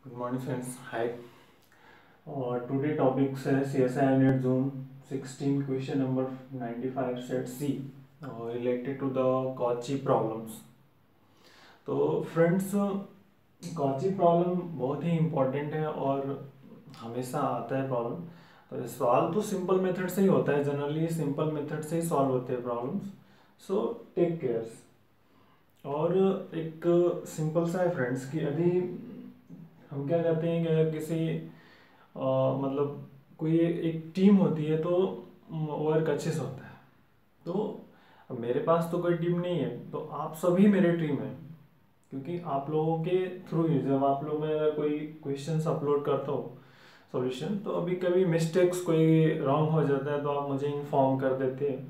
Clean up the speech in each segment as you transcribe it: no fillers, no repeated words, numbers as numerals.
Good morning friends. Hi. Today topic says CSI Net Zone 16 question number 95 set C related to the Cauchy problems. तो friends Cauchy problem बहुत ही important है और हमेशा आता है problem. तो सॉल्व तो सिंपल मेथड से ही होता है, जनरली सिंपल मेथड से ही सॉल्व होते हैं प्रॉब्लम्स। So take cares. और एक सिंपल सा है फ्रेंड्स कि अभी हम क्या करते हैं कि अगर किसी मतलब कोई एक टीम होती है तो वर्क अच्छे से होता है। तो अब मेरे पास तो कोई टीम नहीं है, तो आप सभी मेरे टीम है, क्योंकि आप लोगों के थ्रू ही जब आप लोग मैं अगर कोई क्वेश्चंस अपलोड करता हूँ सॉल्यूशन, तो अभी कभी मिस्टेक्स कोई रॉन्ग हो जाता है तो आप मुझे इन्फॉर्म कर देते हैं,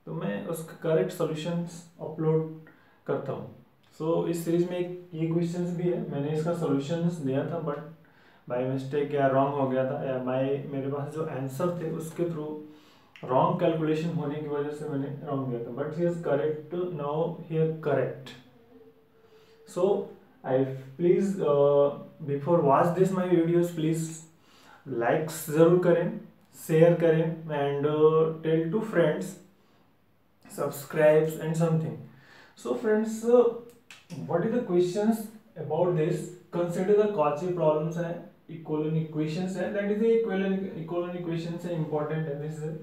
तो मैं उसका करेक्ट सॉल्यूशंस अपलोड करता हूँ। सो इस सीरीज में एक ये क्वेश्चंस भी है, मैंने इसका सॉल्यूशंस दिया था बट बाय मिस्टेक या रॉन्ग हो गया था, या मेरे पास जो आंसर थे उसके थ्रू रॉन्ग कैलकुलेशन होने की वजह से मैंने रॉन्ग दिया था, but he is correct now here correct. So I please before watch this my videos please likes जरूर करें, शेयर करें and tell to friends subscribe and something. So friends, what is the questions about this? Consider the Cauchy problems है, equivalent equations है, that is the equivalent equations है important and this is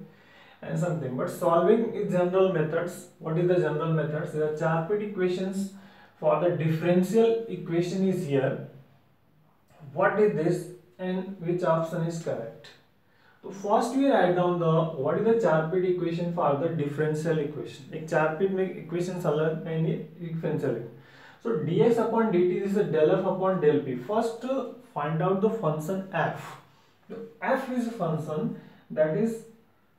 and something, but solving is general methods. What is the general methods? There are Charpit equations for the differential equation is here. What is this and which option is correct? तो first we write down the what is the Charpit equation for the differential equation. एक Charpit में equation अलग and ये differential. So dx upon dt is a del f upon del p. First find out the function f. So f is a function that is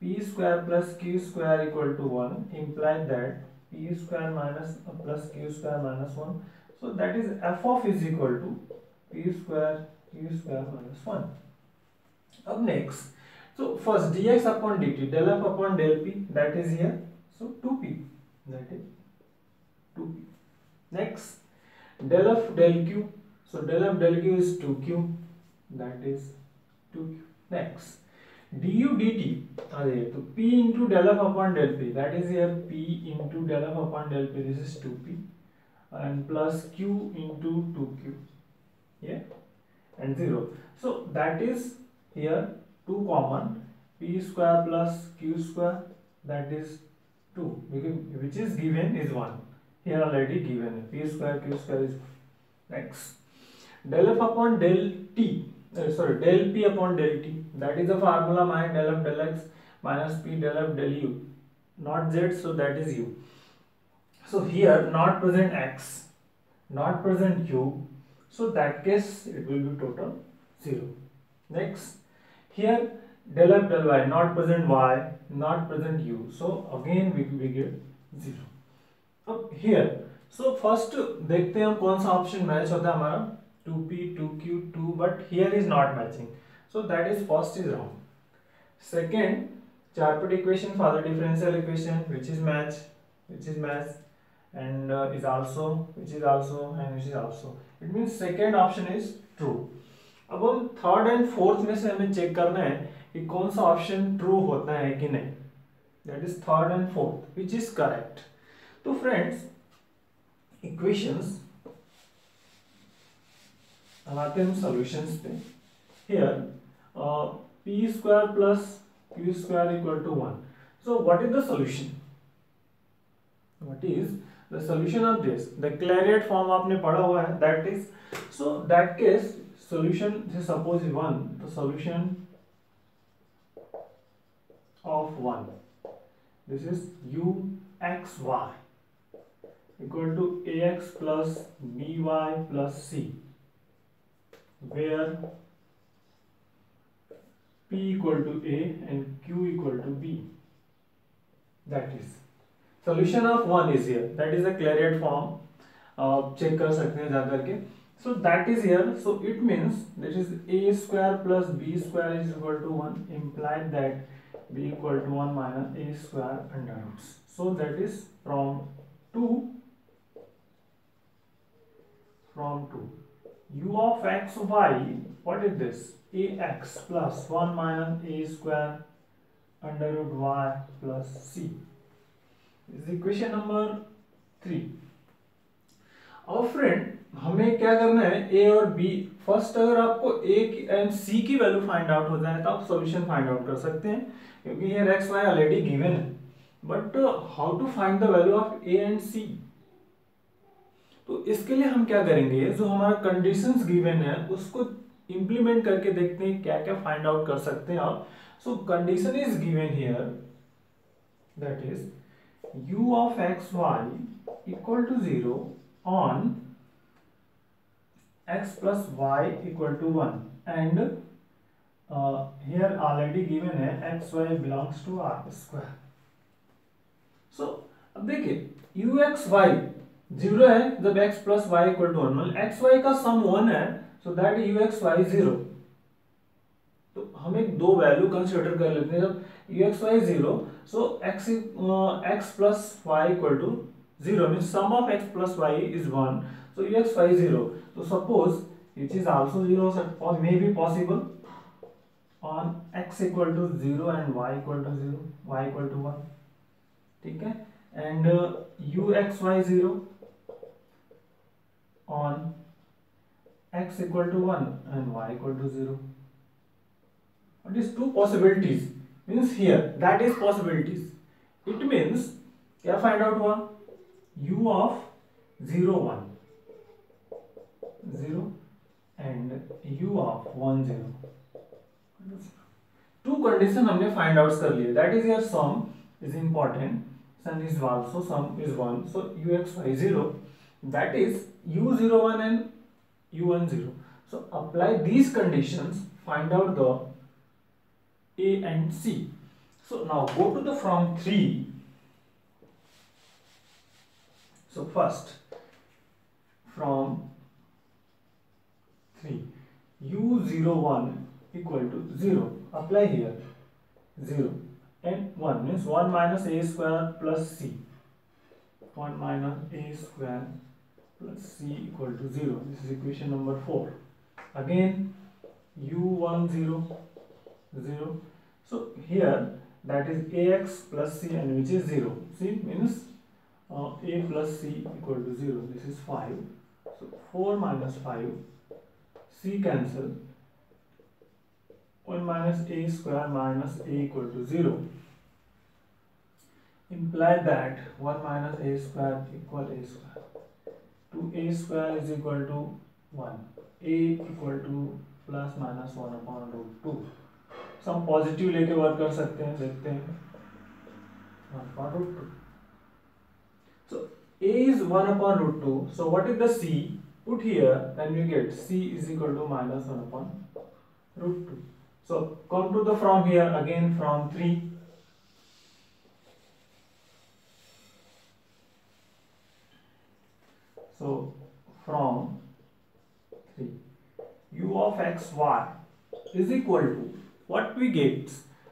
p square plus q square equal to 1, imply that p square minus plus q square minus 1. So that is f of is equal to p square q square minus 1. Up next, so first dx upon dt, del f upon del p, that is here, so 2p, that is 2p. Next, del f del q, so del f del q is 2q, that is 2q. Next, du dt, तो p into del f upon del p, that is here p into del f upon del p, this is 2p, and plus q into 2q, yeah, and 0. So that is here 2 common, p square plus q square, that is 2, which is given is 1, here already given p square q square is 1. Next, del f upon del t, del p upon del t, that is the formula my del f del x minus p del f del u, not z, so that is u. So here not present x, not present u, so that case it will be total 0. Next, here del f del y, not present y, not present u, so again we get 0. अब here, so first देखते हैं हम कौन सा option match होता है हमारा, 2p 2q 2, but here is not matching, so that is first is wrong. Second, Charpit equation for the differential equation which is match, and is also, which is also, and which is also, it means second option is true. अब हम third and fourth में से हमें check करना है कि कौन सा ऑप्शन ट्रू होता है कि नहीं, that is third and fourth which is correct. तो फ्रेंड्स इक्वेशंस, अब आते हैं हम सॉल्यूशंस पे। Here p square plus q square equal to 1, so what is the solution, what is the solution of this, the Clairaut form आपने पढ़ा हुआ है, that is, so that case solution, suppose is 1, the solution of 1, this is u x y equal to ax plus by plus c, where p equal to a and q equal to b, that is solution of 1 is here, that is the clariot form, check कर सकते हैं जा करके. So that is here, so it means this is a square plus b square is equal to 1, implied that b equal to 1 minus a square under roots. So that is from 2, u of x y, what is this? Ax plus 1 minus a square under root y plus c is equation number 3. अब friend हमें क्या करना है, a और b. First अगर आपको a and c की value find out हो जाए तो आप सॉल्यूशन फाइंड आउट कर सकते हैं, क्योंकि ये x y ऑलरेडी गिवन है. But how to find the value of a and c? तो इसके लिए हम क्या करेंगे, जो हमारा कंडीशंस गिवन है उसको इंप्लीमेंट करके देखते हैं क्या क्या फाइंड आउट कर सकते हैं आप. सो condition is given here, that is u of x y equal to 0 on x plus y equal to 1 and here already given है x y belongs to r square. So अब देखिए u x y 0 है जब x plus y equal to 1, मतलब x y का सम 1 है, so that u x y 0. तो हम एक दो वैल्यू कंसिडर कर लेते हैं. जब u x y 0, so x plus y equal to 0 means sum of x plus y is 1, so u x y 0. So suppose which is also 0 or may be possible on x equal to 0 and y equal to 0, y equal to 1, ठीक है, and u x y 0 on x equal to 1 and y equal to 0. What is two possibilities means here, that is possibilities. It means क्या find out हुआ, u of 0 1 0 and u of 1 0. To condition हमने find out कर लिए. That is your some is important, some is also some is 1, so u x y 0, that is u 0 1 and u 1 0. So apply these conditions, find out the a and c. So now go to the from 3. So first from 3, u 0 1 equal to 0, apply here 0 and 1 means 1 minus a square plus c, 1 minus a square plus c equal to 0. This is equation number 4. Again u 1 0 0, so here that is ax plus c and which is 0. C means a plus c equal to 0. This is 5, so 4 minus 5, c cancel, 1 minus a square minus a equal to 0, imply that 1 minus a square equal a square, 2a square is equal to 1, a equal to plus minus 1 upon root 2. Some positive लेके work कर सकते हैं, देखते हैं 1 upon root 2. So a is 1 upon root 2, so what is the c? Put here, then we get c is equal to minus 1 upon root 2. So come to the from here, again from 3. So from 3, u of x y is equal to, what we get,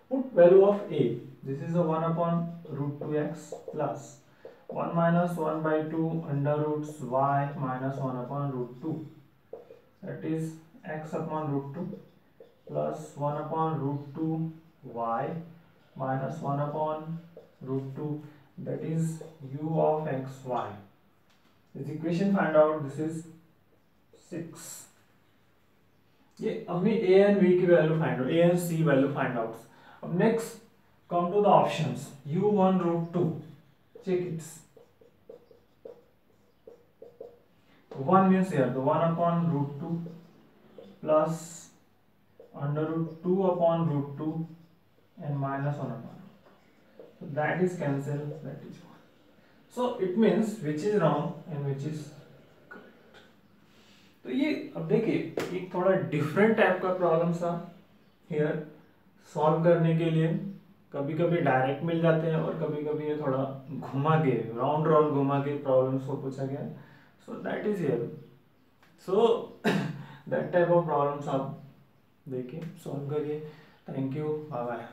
put value of a, this is a 1 upon root 2x plus 1 minus 1 by 2 under roots y minus 1 upon root 2, that is x upon root 2 plus 1 upon root 2 y minus 1 upon root 2, that is u of x y. This equation find out, this is 6. ये हमने a and b की value find out, a and c value find out. अब next come to the options. u1 root 2, check it. 1 means here the 1 upon root 2 plus under root 2 upon root 2 and minus 1 upon root 2. So that is cancelled, that is 1. So it means which is wrong and which is correct. तो ये अब देखिए एक थोड़ा different type का problem था here solve करने के लिए. कभी कभी डायरेक्ट मिल जाते हैं और कभी कभी ये थोड़ा घुमा के राउंड राउंड घुमा के प्रॉब्लम्स को पूछा गया. So that is here. So that type of problems आप देखिए, सॉल्व करिए. Thank you, bye bye.